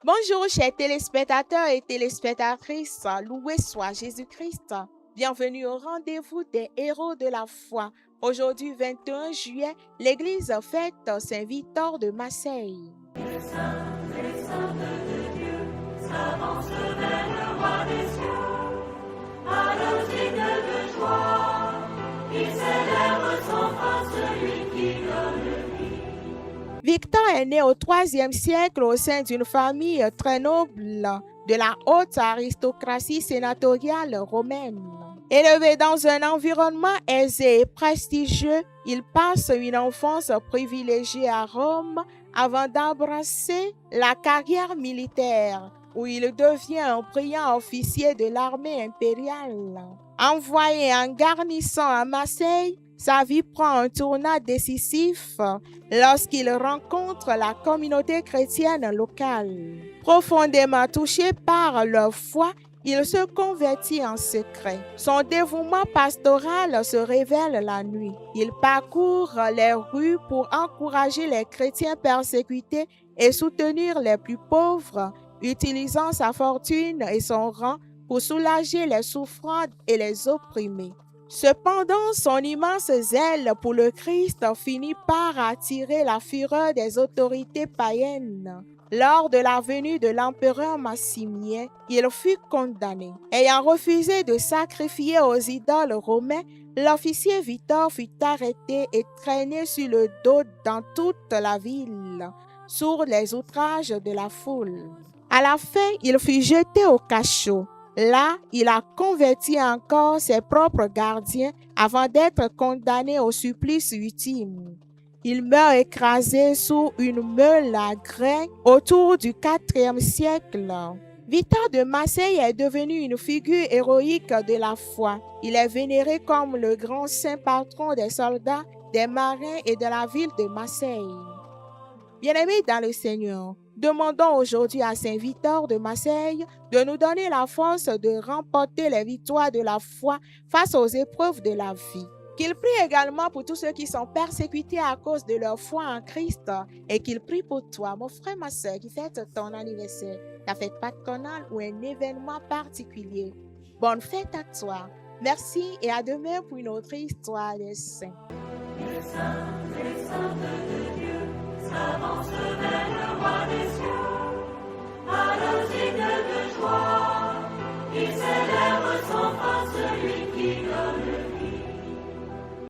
Bonjour chers téléspectateurs et téléspectatrices, loué soit Jésus-Christ. Bienvenue au rendez-vous des héros de la foi. Aujourd'hui 21 juillet, l'église fête Saint-Victor de Marseille. Les saints de Dieu s'avancent vers le roi des cieux, à leur signe de joie, ils célèbrent sans fin celui qui donne vie. Victor est né au IIIe siècle au sein d'une famille très noble de la haute aristocratie sénatoriale romaine. Élevé dans un environnement aisé et prestigieux, il passe une enfance privilégiée à Rome avant d'embrasser la carrière militaire, où il devient un brillant officier de l'armée impériale. Envoyé en garnison à Marseille, sa vie prend un tournant décisif lorsqu'il rencontre la communauté chrétienne locale. Profondément touché par leur foi, il se convertit en secret. Son dévouement pastoral se révèle la nuit. Il parcourt les rues pour encourager les chrétiens persécutés et soutenir les plus pauvres, utilisant sa fortune et son rang pour soulager les souffrants et les opprimés. Cependant, son immense zèle pour le Christ finit par attirer la fureur des autorités païennes. Lors de la venue de l'empereur Maximien, il fut condamné. Ayant refusé de sacrifier aux idoles romains, l'officier Victor fut arrêté et traîné sur le dos dans toute la ville, sous les outrages de la foule. À la fin, il fut jeté au cachot. Là, il a converti encore ses propres gardiens avant d'être condamné au supplice ultime. Il meurt écrasé sous une meule à grains autour du IVe siècle. Victor de Marseille est devenu une figure héroïque de la foi. Il est vénéré comme le grand saint patron des soldats, des marins et de la ville de Marseille. Bien-aimés dans le Seigneur, demandons aujourd'hui à Saint Victor de Marseille de nous donner la force de remporter les victoires de la foi face aux épreuves de la vie. Qu'il prie également pour tous ceux qui sont persécutés à cause de leur foi en Christ et qu'il prie pour toi, mon frère, ma soeur, qui fête ton anniversaire, ta fête patronale ou un événement particulier. Bonne fête à toi. Merci et à demain pour une autre histoire des saints. Les saints de Dieu s'avancent vers le roi des cieux, à leur signe de joie, ils célèbrent sans fin celui qui donne